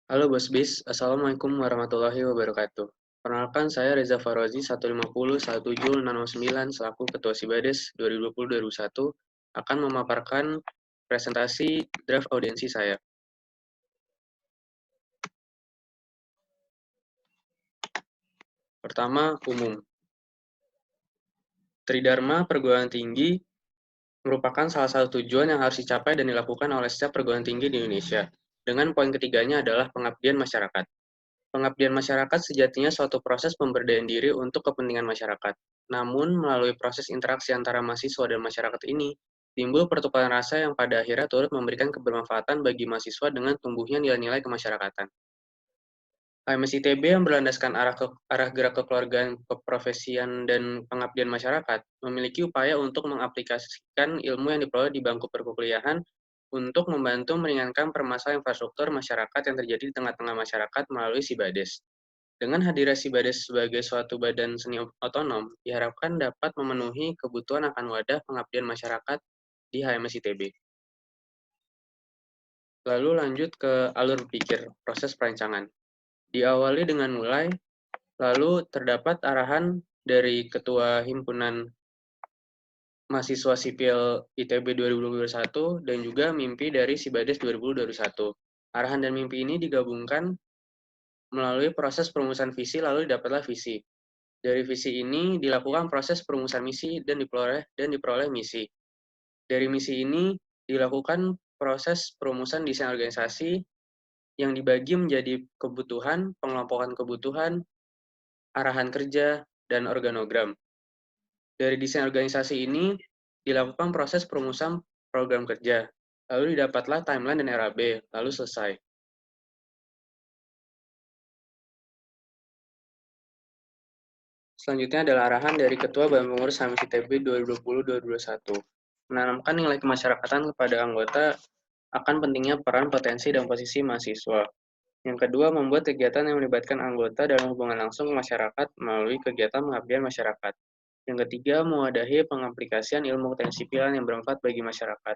Halo Bos Bis, Assalamualaikum warahmatullahi wabarakatuh. Perkenalkan saya Reza Farozi 150 1769 selaku Ketua Sibades 2020-2021 akan memaparkan presentasi draft audiensi saya. Pertama, umum. Tridharma perguruan tinggi merupakan salah satu tujuan yang harus dicapai dan dilakukan oleh setiap perguruan tinggi di Indonesia. Dengan poin ketiganya adalah pengabdian masyarakat. Pengabdian masyarakat sejatinya suatu proses pemberdayaan diri untuk kepentingan masyarakat. Namun, melalui proses interaksi antara mahasiswa dan masyarakat ini, timbul pertukaran rasa yang pada akhirnya turut memberikan kebermanfaatan bagi mahasiswa dengan tumbuhnya nilai-nilai kemasyarakatan. HMS ITB yang berlandaskan arah gerak kekeluargaan, keprofesian, dan pengabdian masyarakat memiliki upaya untuk mengaplikasikan ilmu yang diperoleh di bangku perkuliahan untuk membantu meringankan permasalahan infrastruktur masyarakat yang terjadi di tengah-tengah masyarakat melalui Sibades. Dengan hadirnya Sibades sebagai suatu badan seni otonom, diharapkan dapat memenuhi kebutuhan akan wadah pengabdian masyarakat di HMS ITB. Lalu lanjut ke alur pikir, proses perancangan. Diawali dengan mulai, lalu terdapat arahan dari Ketua Himpunan Mahasiswa Sipil ITB 2021 dan juga mimpi dari Sibades 2021. Arahan dan mimpi ini digabungkan melalui proses perumusan visi lalu didapatlah visi. Dari visi ini dilakukan proses perumusan misi dan diperoleh misi. Dari misi ini dilakukan proses perumusan desain organisasi yang dibagi menjadi kebutuhan, pengelompokan kebutuhan, arahan kerja, dan organogram. Dari desain organisasi ini dilakukan proses perumusan program kerja, lalu didapatlah timeline dan RAB, lalu selesai. Selanjutnya adalah arahan dari Ketua Badan Pengurus HMS ITB 2020-2021. Menanamkan nilai kemasyarakatan kepada anggota akan pentingnya peran, potensi, dan posisi mahasiswa. Yang kedua, membuat kegiatan yang melibatkan anggota dalam hubungan langsung ke masyarakat melalui kegiatan pengabdian masyarakat. Yang ketiga, mewadahi pengaplikasian ilmu ketensipilan yang bermanfaat bagi masyarakat.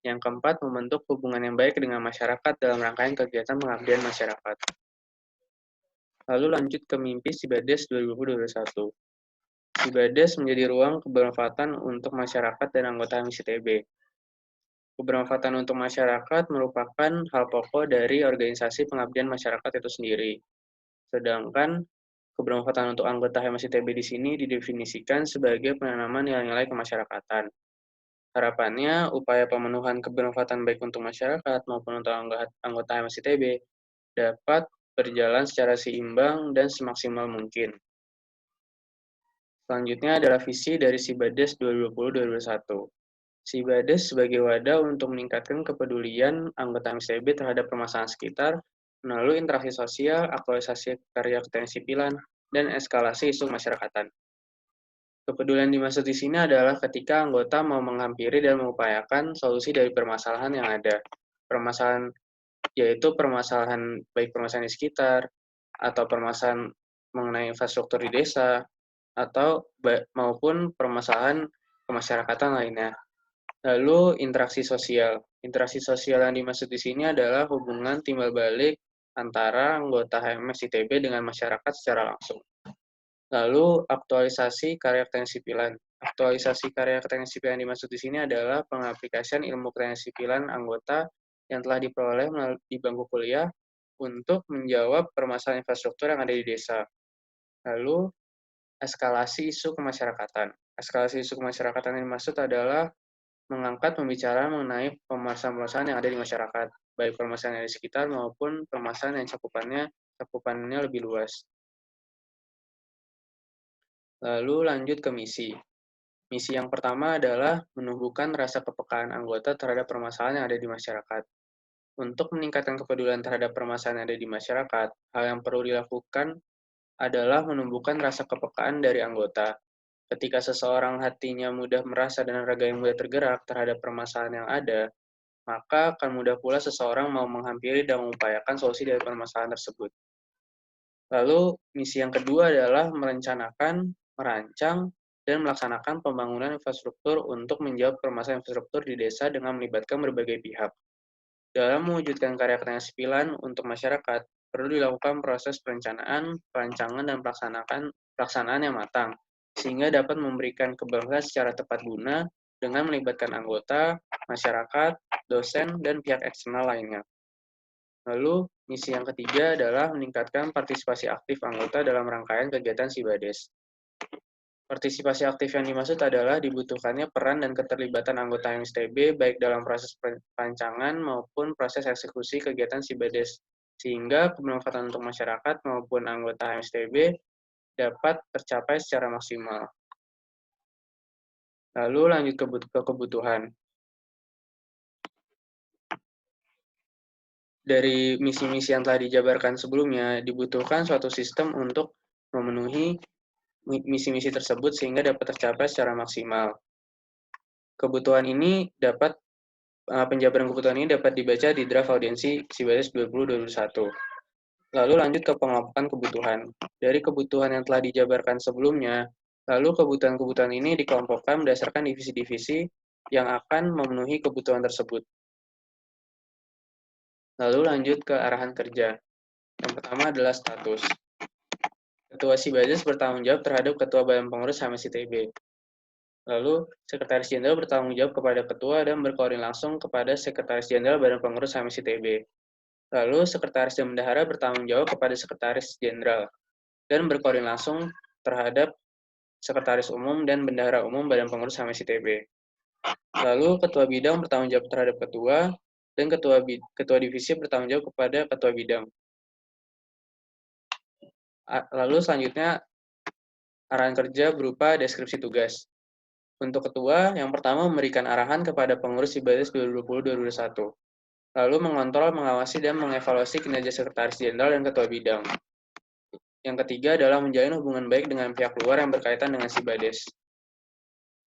Yang keempat, membentuk hubungan yang baik dengan masyarakat dalam rangkaian kegiatan pengabdian masyarakat. Lalu lanjut ke mimpi Sibades 2021. Sibades menjadi ruang kebermanfaatan untuk masyarakat dan anggota MISITB. Kebermanfaatan untuk masyarakat merupakan hal pokok dari organisasi pengabdian masyarakat itu sendiri. Sedangkan kebermanfaatan untuk anggota HMSITB di sini didefinisikan sebagai penanaman nilai-nilai kemasyarakatan. Harapannya, upaya pemenuhan kebermanfaatan baik untuk masyarakat maupun untuk anggota HMSITB dapat berjalan secara seimbang dan semaksimal mungkin. Selanjutnya adalah visi dari Sibades 2020-2021. Sibades sebagai wadah untuk meningkatkan kepedulian anggota MCB terhadap permasalahan sekitar melalui interaksi sosial, aktualisasi karya ketensipilan, dan eskalasi isu masyarakatan. Kepedulian dimaksud di sini adalah ketika anggota mau menghampiri dan mengupayakan solusi dari permasalahan yang ada. Permasalahan yaitu permasalahan baik permasalahan di sekitar, atau permasalahan mengenai infrastruktur di desa, atau maupun permasalahan kemasyarakatan lainnya. Lalu interaksi sosial. Interaksi sosial yang dimaksud di sini adalah hubungan timbal balik antara anggota HMS ITB dengan masyarakat secara langsung. Lalu aktualisasi karya ketensipilan. Aktualisasi karya ketensipilan yang dimaksud di sini adalah pengaplikasian ilmu ketensipilan anggota yang telah diperoleh di bangku kuliah untuk menjawab permasalahan infrastruktur yang ada di desa. Lalu eskalasi isu kemasyarakatan. Eskalasi isu kemasyarakatan yang dimaksud adalah mengangkat pembicaraan mengenai permasalahan-permasalahan yang ada di masyarakat, baik permasalahan yang di sekitar maupun permasalahan yang cakupannya lebih luas. Lalu lanjut ke misi. Misi yang pertama adalah menumbuhkan rasa kepekaan anggota terhadap permasalahan yang ada di masyarakat. Untuk meningkatkan kepedulian terhadap permasalahan yang ada di masyarakat, hal yang perlu dilakukan adalah menumbuhkan rasa kepekaan dari anggota. Ketika seseorang hatinya mudah merasa dan raga yang mudah tergerak terhadap permasalahan yang ada, maka akan mudah pula seseorang mau menghampiri dan mengupayakan solusi dari permasalahan tersebut. Lalu, misi yang kedua adalah merencanakan, merancang, dan melaksanakan pembangunan infrastruktur untuk menjawab permasalahan infrastruktur di desa dengan melibatkan berbagai pihak. Dalam mewujudkan karya kreativilan untuk masyarakat, perlu dilakukan proses perencanaan, perancangan, dan pelaksanaan yang matang, sehingga dapat memberikan kebanggaan secara tepat guna dengan melibatkan anggota, masyarakat, dosen, dan pihak eksternal lainnya. Lalu, misi yang ketiga adalah meningkatkan partisipasi aktif anggota dalam rangkaian kegiatan Sibades. Partisipasi aktif yang dimaksud adalah dibutuhkannya peran dan keterlibatan anggota MSTB baik dalam proses perancangan maupun proses eksekusi kegiatan Sibades, sehingga kebermanfaatan untuk masyarakat maupun anggota MSTB dapat tercapai secara maksimal. Lalu lanjut ke kebutuhan. Dari misi-misi yang telah dijabarkan sebelumnya, dibutuhkan suatu sistem untuk memenuhi misi-misi tersebut sehingga dapat tercapai secara maksimal. Kebutuhan ini dapat Penjabaran kebutuhan ini dapat dibaca di draft audiensi Sibades 2021. Lalu lanjut ke pengelompokan kebutuhan. Dari kebutuhan yang telah dijabarkan sebelumnya, lalu kebutuhan-kebutuhan ini dikelompokkan berdasarkan divisi-divisi yang akan memenuhi kebutuhan tersebut. Lalu lanjut ke arahan kerja. Yang pertama adalah status. Ketua Sibades bertanggung jawab terhadap Ketua Badan Pengurus HMSITB. Lalu, Sekretaris Jenderal bertanggung jawab kepada Ketua dan berkoordinasi langsung kepada Sekretaris Jenderal Badan Pengurus HMSITB. Lalu, Sekretaris dan Bendahara bertanggung jawab kepada Sekretaris Jenderal dan berkoordinasi langsung terhadap Sekretaris Umum dan Bendahara Umum Badan Pengurus HMSITB. Lalu, Ketua Bidang bertanggung jawab terhadap Ketua dan Ketua Divisi bertanggung jawab kepada Ketua Bidang. Lalu, selanjutnya, arahan kerja berupa deskripsi tugas. Untuk Ketua, yang pertama memberikan arahan kepada pengurus Sibades 2020-2021. Lalu mengontrol, mengawasi, dan mengevaluasi kinerja Sekretaris Jenderal dan Ketua Bidang. Yang ketiga adalah menjalin hubungan baik dengan pihak luar yang berkaitan dengan Sibades.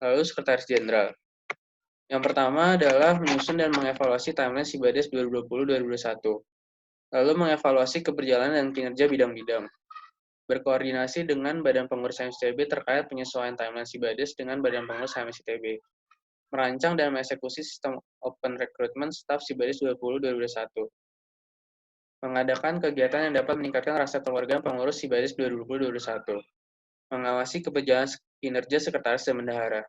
Lalu Sekretaris Jenderal. Yang pertama adalah menyusun dan mengevaluasi timeline Sibades 2020-2021. Lalu mengevaluasi keberjalanan dan kinerja bidang-bidang. Berkoordinasi dengan Badan Pengurus HMSITB terkait penyesuaian timeline Sibades dengan Badan Pengurus HMSITB. Merancang dan mengeksekusi sistem open recruitment staff Sibades 2020-2021. Mengadakan kegiatan yang dapat meningkatkan rasa keluarga pengurus Sibades 2020-2021. Mengawasi keberjalanan kinerja Sekretaris dan Bendahara.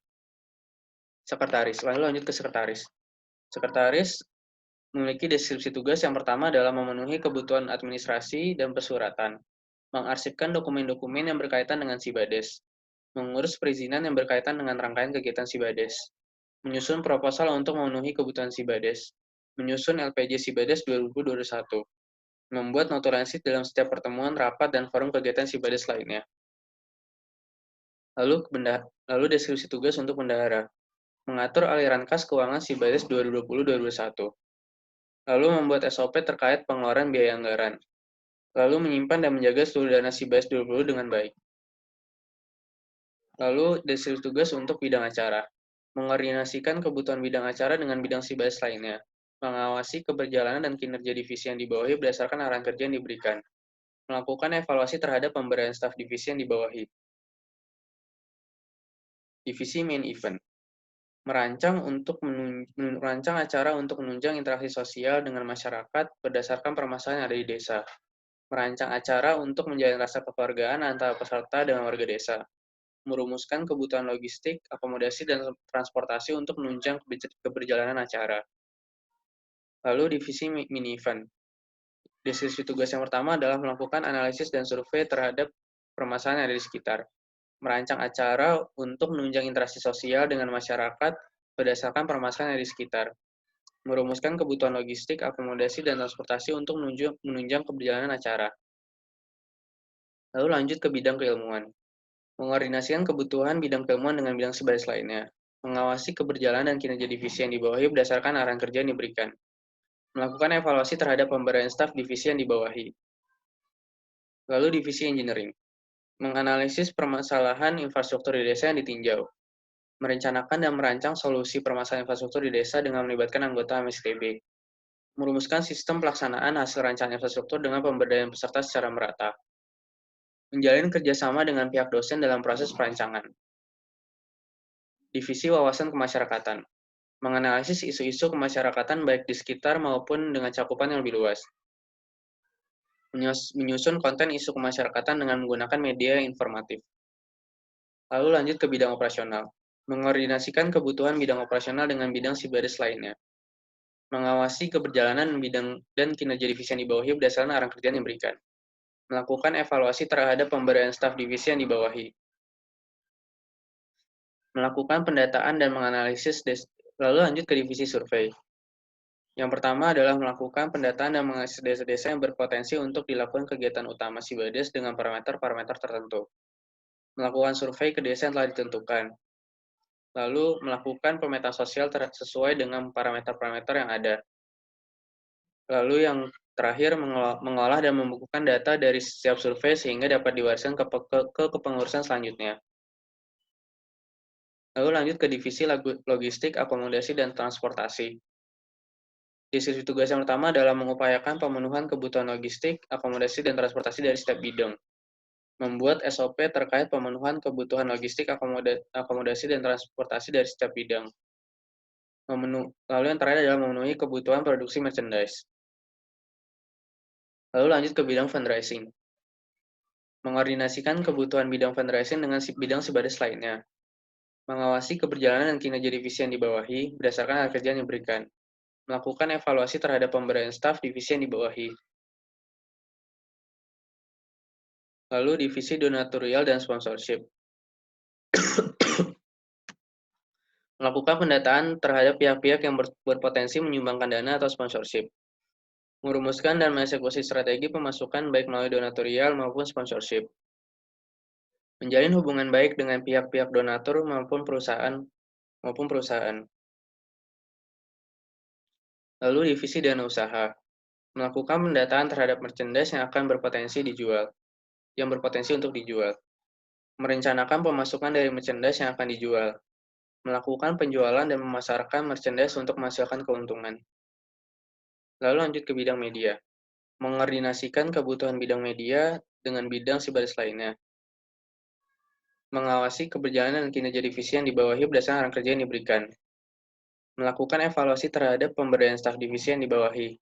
Sekretaris, lalu lanjut ke Sekretaris. Sekretaris memiliki deskripsi tugas yang pertama adalah memenuhi kebutuhan administrasi dan persuratan, mengarsipkan dokumen-dokumen yang berkaitan dengan Sibades, mengurus perizinan yang berkaitan dengan rangkaian kegiatan Sibades, menyusun proposal untuk memenuhi kebutuhan Sibades, menyusun LPJ Sibades 2021, membuat notulensi dalam setiap pertemuan, rapat, dan forum kegiatan Sibades lainnya. Lalu deskripsi tugas untuk bendahara, mengatur aliran kas keuangan Sibades 2020-2021, lalu membuat SOP terkait pengeluaran biaya anggaran, lalu menyimpan dan menjaga seluruh dana Sibades 2020 dengan baik. Lalu deskripsi tugas untuk bidang acara, mengkoordinasikan kebutuhan bidang acara dengan bidang Sibades lainnya, mengawasi keberjalanan dan kinerja divisi yang dibawahi berdasarkan arahan kerja yang diberikan, melakukan evaluasi terhadap pemberian staf divisi yang dibawahi. Divisi main event, merancang acara untuk menunjang interaksi sosial dengan masyarakat berdasarkan permasalahan yang ada di desa, merancang acara untuk menjalin rasa kekeluargaan antara peserta dengan warga desa, merumuskan kebutuhan logistik, akomodasi, dan transportasi untuk menunjang keberjalanan acara. Lalu divisi mini event. Deskripsi tugas yang pertama adalah melakukan analisis dan survei terhadap permasalahan yang ada di sekitar, merancang acara untuk menunjang interaksi sosial dengan masyarakat berdasarkan permasalahan yang ada di sekitar, merumuskan kebutuhan logistik, akomodasi, dan transportasi untuk menunjang keberjalanan acara. Lalu lanjut ke bidang keilmuan. Mengkoordinasikan kebutuhan bidang keilmuan dengan bidang Sibades lainnya, mengawasi keberjalanan dan kinerja divisi yang dibawahi berdasarkan arahan kerja yang diberikan, melakukan evaluasi terhadap pemberian staf divisi yang dibawahi. Lalu divisi engineering, menganalisis permasalahan infrastruktur di desa yang ditinjau, merencanakan dan merancang solusi permasalahan infrastruktur di desa dengan melibatkan anggota MSTB, merumuskan sistem pelaksanaan hasil rancangan infrastruktur dengan pemberdayaan peserta secara merata, menjalin kerjasama dengan pihak dosen dalam proses perancangan. Divisi Wawasan Kemasyarakatan, menganalisis isu-isu kemasyarakatan baik di sekitar maupun dengan cakupan yang lebih luas, menyusun konten isu kemasyarakatan dengan menggunakan media yang informatif. Lalu lanjut ke bidang operasional, mengordinasikan kebutuhan bidang operasional dengan bidang Sibades lainnya, mengawasi keberjalanan bidang dan kinerja divisi yang dibawahi berdasarkan arahan kerja yang diberikan, melakukan evaluasi terhadap pemberian staf divisi yang dibawahi, melakukan pendataan dan menganalisis lalu lanjut ke divisi survei. Yang pertama adalah melakukan pendataan dan menganalisis desa-desa yang berpotensi untuk dilakukan kegiatan utama Sibades dengan parameter-parameter tertentu. Melakukan survei ke desa yang telah ditentukan. Lalu melakukan pemetaan sosial sesuai dengan parameter-parameter yang ada. Lalu yang terakhir mengolah dan membukukan data dari setiap survei sehingga dapat diwariskan ke kepengurusan selanjutnya. Lalu lanjut ke divisi logistik, akomodasi, dan transportasi. Divisi tugas yang pertama adalah mengupayakan pemenuhan kebutuhan logistik, akomodasi, dan transportasi dari setiap bidang. Membuat SOP terkait pemenuhan kebutuhan logistik, akomodasi, dan transportasi dari setiap bidang. Lalu yang terakhir adalah memenuhi kebutuhan produksi merchandise. Lalu lanjut ke bidang fundraising. Mengordinasikan kebutuhan bidang fundraising dengan bidang Sibades lainnya. Mengawasi keberjalanan dan kinerja divisi yang dibawahi berdasarkan hasil kerja yang diberikan. Melakukan evaluasi terhadap pemberian staf divisi yang dibawahi. Lalu divisi donatorial dan sponsorship. Melakukan pendataan terhadap pihak-pihak yang berpotensi menyumbangkan dana atau sponsorship. Merumuskan dan mengeksekusi strategi pemasukan baik melalui donatorial maupun sponsorship. Menjalin hubungan baik dengan pihak-pihak donatur maupun perusahaan. Lalu divisi dana usaha. Melakukan pendataan terhadap merchandise yang akan berpotensi untuk dijual. Merencanakan pemasukan dari merchandise yang akan dijual. Melakukan penjualan dan memasarkan merchandise untuk menghasilkan keuntungan. Lalu lanjut ke bidang media. Mengordinasikan kebutuhan bidang media dengan bidang Sibades lainnya. Mengawasi keberjalanan dan kinerja divisi yang dibawahi berdasarkan arahan kerja yang diberikan. Melakukan evaluasi terhadap pemberdayaan staf divisi yang dibawahi.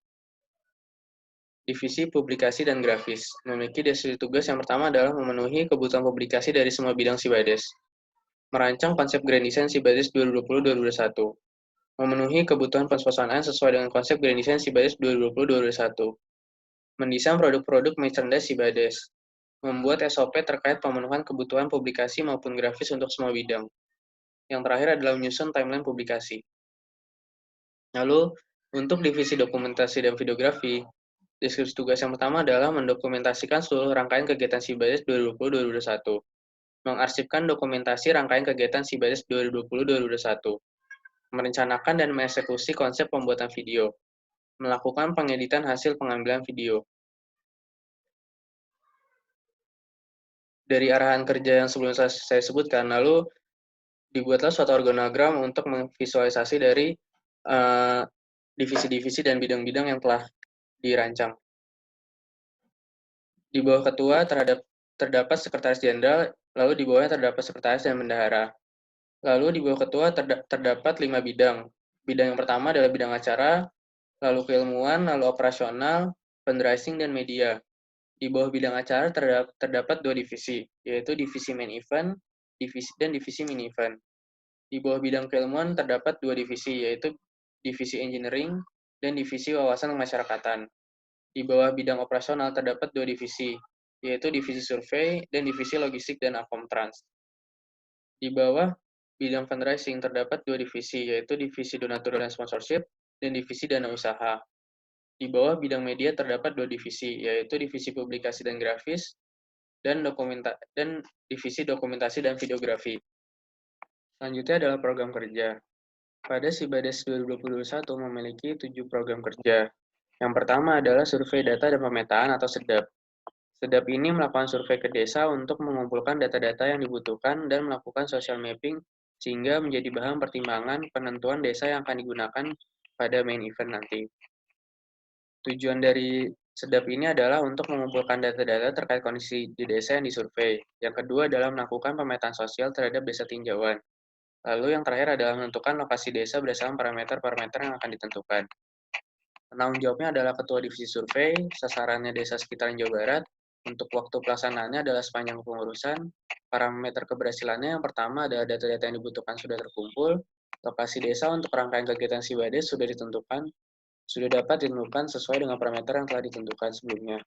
Divisi publikasi dan grafis. Memiliki divisi tugas yang pertama adalah memenuhi kebutuhan publikasi dari semua bidang Sibades. Merancang konsep Grand Design Sibades 2020-2021. Memenuhi kebutuhan pensosonaan sesuai dengan konsep Grand Design Sibades 2020-2021. Mendesain produk-produk merchandise Sibades. Membuat SOP terkait pemenuhan kebutuhan publikasi maupun grafis untuk semua bidang. Yang terakhir adalah menyusun timeline publikasi. Lalu, untuk divisi dokumentasi dan videografi, deskripsi tugas yang pertama adalah mendokumentasikan seluruh rangkaian kegiatan Sibades 2020-2021. Mengarsipkan dokumentasi rangkaian kegiatan Sibades 2020-2021. Merencanakan dan mengeksekusi konsep pembuatan video. Melakukan pengeditan hasil pengambilan video. Dari arahan kerja yang sebelumnya saya sebutkan, lalu dibuatlah suatu organogram untuk memvisualisasi dari divisi-divisi dan bidang-bidang yang telah dirancang. Di bawah ketua terdapat sekretaris jenderal, lalu di bawahnya terdapat sekretaris dan bendahara. Lalu di bawah ketua terdapat 5 bidang. Bidang yang pertama adalah bidang acara, lalu keilmuan, lalu operasional, fundraising, dan media. Di bawah bidang acara terdapat 2 divisi, yaitu divisi main event dan divisi mini event. Di bawah bidang keilmuan terdapat 2 divisi, yaitu divisi engineering dan divisi wawasan kemasyarakatan. Di bawah bidang operasional terdapat 2 divisi, yaitu divisi survei dan divisi logistik dan akomtrans. Di bawah bidang fundraising terdapat 2 divisi, yaitu divisi donatur dan sponsorship dan divisi dana usaha. Di bawah bidang media terdapat 2 divisi, yaitu divisi publikasi dan grafis dan divisi dokumentasi dan videografi. Selanjutnya adalah program kerja. Pada Sibades 2021 memiliki 7 program kerja. Yang pertama adalah survei data dan pemetaan atau SEDAP. SEDAP ini melakukan survei ke desa untuk mengumpulkan data-data yang dibutuhkan dan melakukan social mapping sehingga menjadi bahan pertimbangan penentuan desa yang akan digunakan pada main event nanti. Tujuan dari SEDAP ini adalah untuk mengumpulkan data-data terkait kondisi di desa yang disurvei. Yang kedua adalah melakukan pemetaan sosial terhadap desa tinjauan. Lalu yang terakhir adalah menentukan lokasi desa berdasarkan parameter-parameter yang akan ditentukan. Penanggung jawabnya adalah Ketua Divisi Survei, sasarannya desa sekitaran Jawa Barat. Untuk waktu pelaksanaannya adalah sepanjang pengurusan. Parameter keberhasilannya yang pertama adalah data-data yang dibutuhkan sudah terkumpul. Lokasi desa untuk rangkaian kegiatan Sibades sudah ditentukan, sudah dapat ditentukan sesuai dengan parameter yang telah ditentukan sebelumnya.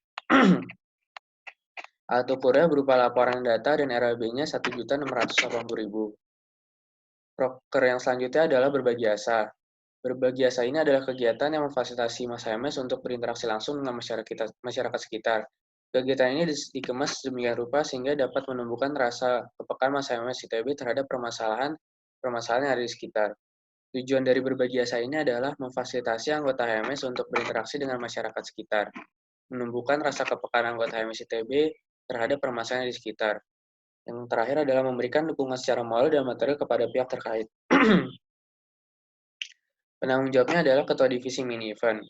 Alat ukurnya berupa laporan data dan RAB-nya 1.680.000. Proker yang selanjutnya adalah berbagi asa. Berbagi asa ini adalah kegiatan yang memfasilitasi Mas HMS untuk berinteraksi langsung dengan masyarakat sekitar. Kegiatan ini dikemas sedemikian rupa sehingga dapat menumbuhkan rasa kepekaan Mas HMS ITB terhadap permasalahan yang ada di sekitar. Tujuan dari berbagi asa ini adalah memfasilitasi anggota HMS untuk berinteraksi dengan masyarakat sekitar, menumbuhkan rasa kepekaan anggota HMS ITB terhadap permasalahan di sekitar. Yang terakhir adalah memberikan dukungan secara moral dan material kepada pihak terkait. Penanggung jawabnya adalah Ketua Divisi Mini Event.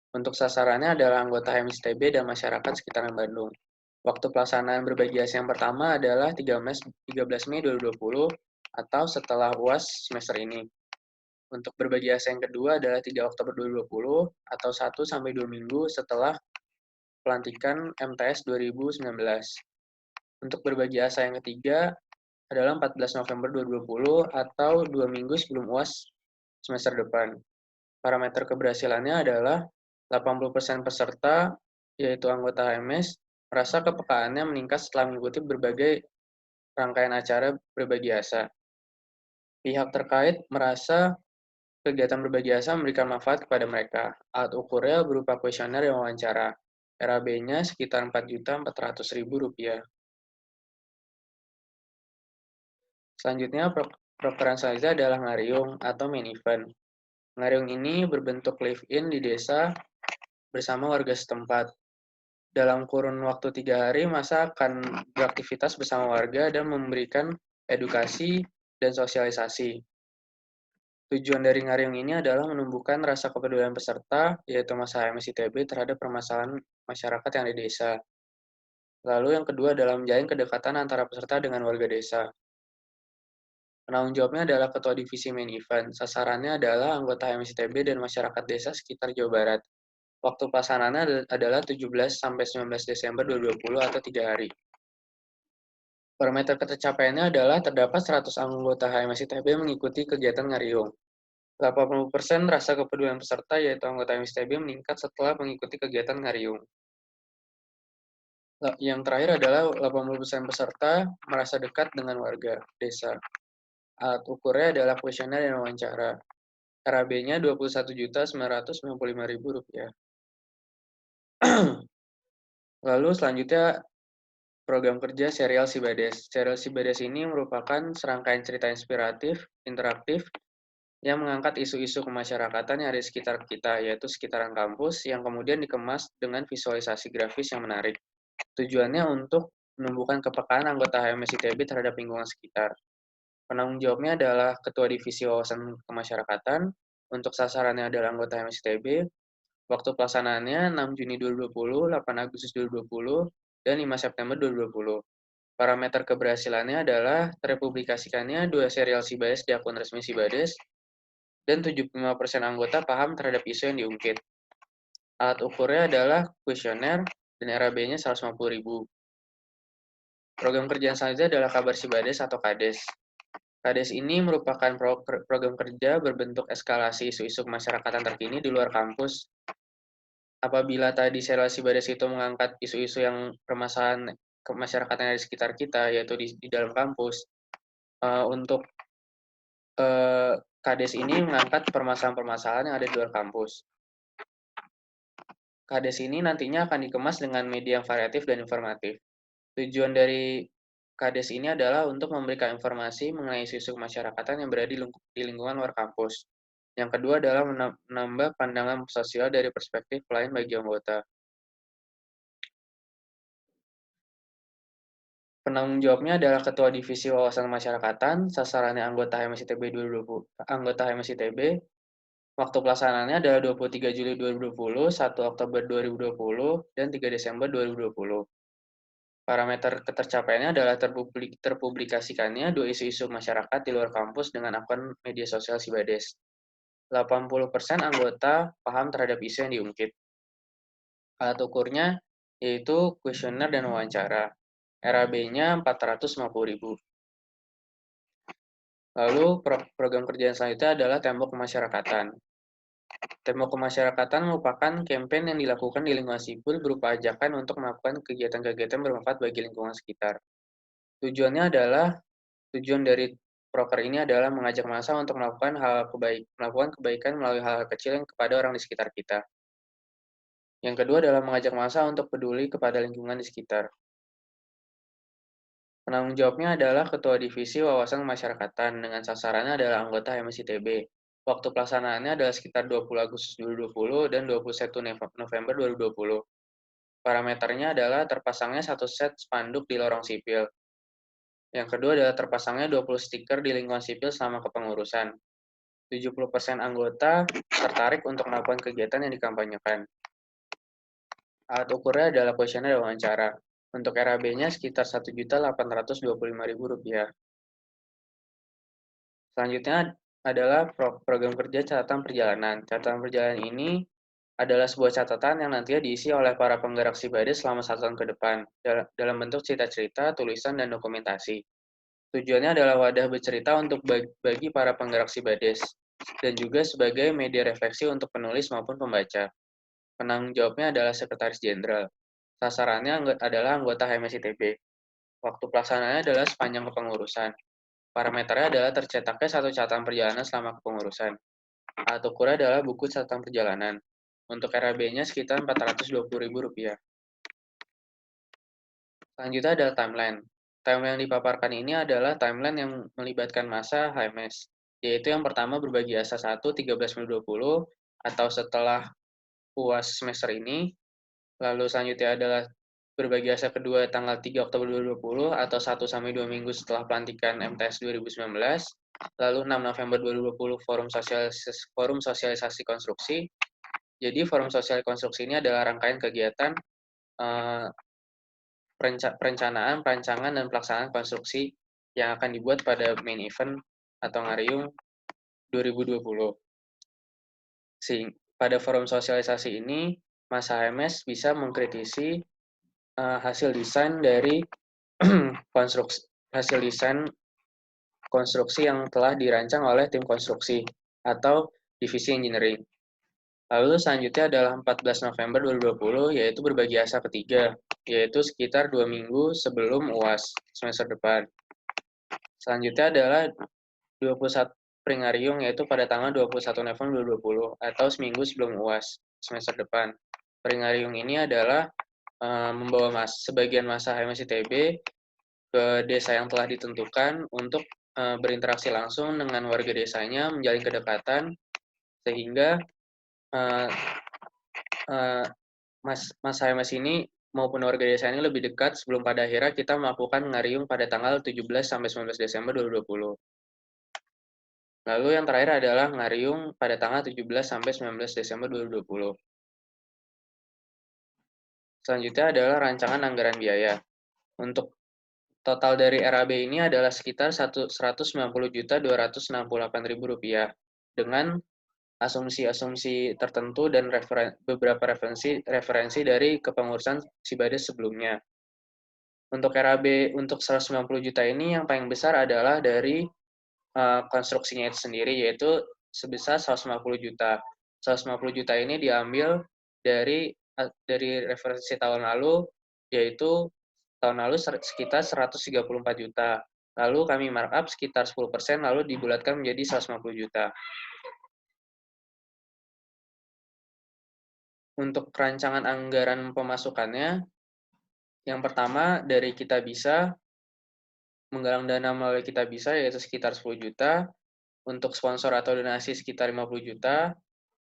Untuk sasarannya adalah anggota HMS ITB dan masyarakat sekitaran Bandung. Waktu pelaksanaan berbagi asa yang pertama adalah 13 Mei 2020 atau setelah UAS semester ini. Untuk berbagi asa yang kedua adalah 3 Oktober 2020 atau 1-2 minggu setelah pelantikan MTS 2019. Untuk berbagi asa yang ketiga adalah 14 November 2020 atau 2 minggu sebelum UAS semester depan. Parameter keberhasilannya adalah 80% peserta, yaitu anggota HMS, merasa kepekaannya meningkat setelah mengikuti berbagai rangkaian acara berbagi asa. Pihak terkait merasa kegiatan berbagi asa memberikan manfaat kepada mereka. Alat ukurnya berupa kuesioner dan wawancara. RAB-nya sekitar Rp4.400.000. Selanjutnya, program selanjutnya adalah ngariung atau main event. Ngariung ini berbentuk live-in di desa bersama warga setempat. Dalam kurun waktu 3 hari, masa akan beraktivitas bersama warga dan memberikan edukasi dan sosialisasi. Tujuan dari ngariung ini adalah menumbuhkan rasa kepedulian peserta, yaitu masa HMS ITB terhadap permasalahan masyarakat yang ada di desa. Lalu yang kedua adalah menjalin kedekatan antara peserta dengan warga desa. Penanggung jawabnya adalah Ketua Divisi Main Event. Sasarannya adalah anggota HMS ITB dan masyarakat desa sekitar Jawa Barat. Waktu pelaksanaannya adalah 17-19 Desember 2020 atau 3 hari. Parameter tercapaiannya adalah terdapat 100 anggota HMS ITB mengikuti kegiatan ngariung. 80% rasa kepedulian peserta yaitu anggota HMS ITB meningkat setelah mengikuti kegiatan ngariung. Yang terakhir adalah 80% peserta merasa dekat dengan warga desa. Alat ukurnya adalah kuesioner dan wawancara. RAB-nya Rp21.995.000. Lalu selanjutnya program kerja serial Sibades. Serial Sibades ini merupakan serangkaian cerita inspiratif, interaktif, yang mengangkat isu-isu kemasyarakatan yang ada di sekitar kita, yaitu sekitaran kampus, yang kemudian dikemas dengan visualisasi grafis yang menarik. Tujuannya untuk menumbuhkan kepekaan anggota HMS ITB terhadap lingkungan sekitar. Penanggung jawabnya adalah Ketua Divisi Wawasan Kemasyarakatan. Untuk sasarannya adalah anggota HMS ITB. Waktu pelaksanaannya 6 Juni 2020, 8 Agustus 2020, dan 5 September 2020. Parameter keberhasilannya adalah terpublikasikannya 2 serial Sibades di akun resmi Sibades, dan 75% anggota paham terhadap isu yang diungkit. Alat ukurnya adalah kuesioner dan RAB-nya 150.000. Program kerja selanjutnya adalah Kabar Sibades atau KADES. KADES ini merupakan program kerja berbentuk eskalasi isu-isu kemasyarakatan terkini di luar kampus. Apabila tadi serial Sibades itu mengangkat isu-isu yang permasalahan kemasyarakatan yang ada di sekitar kita, yaitu di dalam kampus, untuk KADES ini mengangkat permasalahan-permasalahan yang ada di luar kampus. KADES ini nantinya akan dikemas dengan media yang variatif dan informatif. Tujuan dari KADES ini adalah untuk memberikan informasi mengenai isu-isu kemasyarakatan yang berada di lingkungan luar kampus. Yang kedua adalah menambah pandangan sosial dari perspektif lain bagi anggota. Penanggung jawabnya adalah Ketua Divisi Wawasan Kemasyarakatan, sasarannya anggota HMS ITB 2020, anggota HMS ITB. Waktu pelaksanaannya adalah 23 Juli 2020, 1 Oktober 2020, dan 3 Desember 2020. Parameter ketercapaiannya adalah terpublikasikannya 2 isu-isu masyarakat di luar kampus dengan akun media sosial Sibades. 80% anggota paham terhadap isu yang diungkit. Alat ukurnya yaitu kuesioner dan wawancara. RAB-nya 450.000. Lalu program kerja selanjutnya adalah tembok kemasyarakatan. Tembok kemasyarakatan merupakan kampanye yang dilakukan di lingkungan sipil berupa ajakan untuk melakukan kegiatan-kegiatan bermanfaat bagi lingkungan sekitar. Tujuan dari proker ini adalah mengajak massa untuk melakukan kebaikan melalui hal-hal kecil yang kepada orang di sekitar kita. Yang kedua adalah mengajak massa untuk peduli kepada lingkungan di sekitar. Penanggung jawabnya adalah Ketua Divisi Wawasan Kemasyarakatan dengan sasarannya adalah anggota MSITB. Waktu pelaksanaannya adalah sekitar 20 Agustus 2020 dan 21 November 2020. Parameternya adalah terpasangnya 1 set spanduk di lorong sipil. Yang kedua adalah terpasangnya 20 stiker di lingkungan sipil selama kepengurusan. 70% anggota tertarik untuk melakukan kegiatan yang dikampanyekan. Alat ukurnya adalah kuesioner dan wawancara. Untuk RAB-nya sekitar Rp1.825.000. Selanjutnya adalah program kerja catatan perjalanan. Catatan perjalanan ini adalah sebuah catatan yang nantinya diisi oleh para penggerak Sibades selama 1 tahun ke depan, dalam bentuk cerita-cerita, tulisan, dan dokumentasi. Tujuannya adalah wadah bercerita untuk bagi para penggerak Sibades, dan juga sebagai media refleksi untuk penulis maupun pembaca. Penanggung jawabnya adalah Sekretaris Jenderal. Sasarannya adalah anggota HMSITB. Waktu pelaksanaannya adalah sepanjang kepengurusan. Parameternya adalah tercetaknya 1 catatan perjalanan selama kepengurusan. Alat ukurnya adalah buku catatan perjalanan. Untuk RAB-nya sekitar Rp420.000. Selanjutnya adalah timeline. Timeline yang dipaparkan ini adalah timeline yang melibatkan masa HMS, yaitu yang pertama berbagi asa 1 13 Mei 2020 atau setelah UAS semester ini. Lalu selanjutnya adalah berbagi asa kedua tanggal 3 Oktober 2020 atau 1-2 minggu setelah pelantikan MTS 2019. Lalu 6 November 2020 forum sosialisasi konstruksi. Jadi forum sosialisasi konstruksi ini adalah rangkaian kegiatan perencanaan, perancangan, dan pelaksanaan konstruksi yang akan dibuat pada main event atau Ngariung 2020. Pada forum sosialisasi ini, Mas HMS bisa mengkritisi hasil desain dari hasil desain konstruksi yang telah dirancang oleh tim konstruksi atau divisi engineering. Lalu selanjutnya adalah 14 November 2020, yaitu berbagi asa ketiga, yaitu sekitar 2 minggu sebelum UAS semester depan. Selanjutnya adalah 21 Pringariung, yaitu pada tanggal 21 November 2020, atau seminggu sebelum UAS semester depan. Pringariung ini adalah membawa sebagian massa HMSITB ke desa yang telah ditentukan untuk berinteraksi langsung dengan warga desanya, menjalin kedekatan, sehingga Mas HMS ini maupun warga desa ini lebih dekat sebelum pada akhirnya kita melakukan ngariung pada tanggal 17-19 Desember 2020. Lalu yang terakhir adalah ngariung pada tanggal 17-19 Desember 2020. Selanjutnya adalah rancangan anggaran biaya. Untuk total dari RAB ini adalah sekitar Rp190.268.000 dengan asumsi-asumsi tertentu dan beberapa referensi dari kepengurusan Sibades sebelumnya. Untuk RAB untuk 190 juta ini yang paling besar adalah dari konstruksinya itu sendiri, yaitu sebesar 150 juta. 150 juta ini diambil dari referensi tahun lalu, yaitu tahun lalu sekitar 134 juta. Lalu kami markup sekitar 10%, lalu dibulatkan menjadi 150 juta. Untuk rancangan anggaran pemasukannya, yang pertama dari kita bisa menggalang dana melalui kita bisa, yaitu sekitar 10 juta, untuk sponsor atau donasi sekitar 50 juta,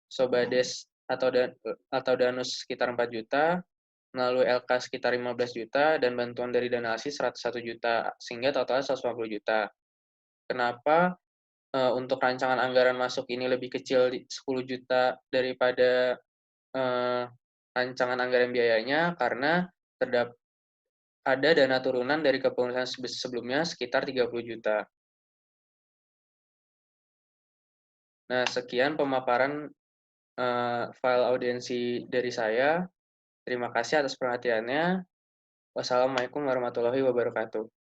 Sobades atau Danus sekitar 4 juta, melalui LK sekitar 15 juta, dan bantuan dari dana ASI 101 juta, sehingga totalnya 150 juta. Kenapa untuk rancangan anggaran masuk ini lebih kecil 10 juta daripada rancangan anggaran biayanya? Karena ada dana turunan dari kepengurusan sebelumnya sekitar 30 juta. Nah, sekian pemaparan file audiensi dari saya. Terima kasih atas perhatiannya. Wassalamualaikum warahmatullahi wabarakatuh.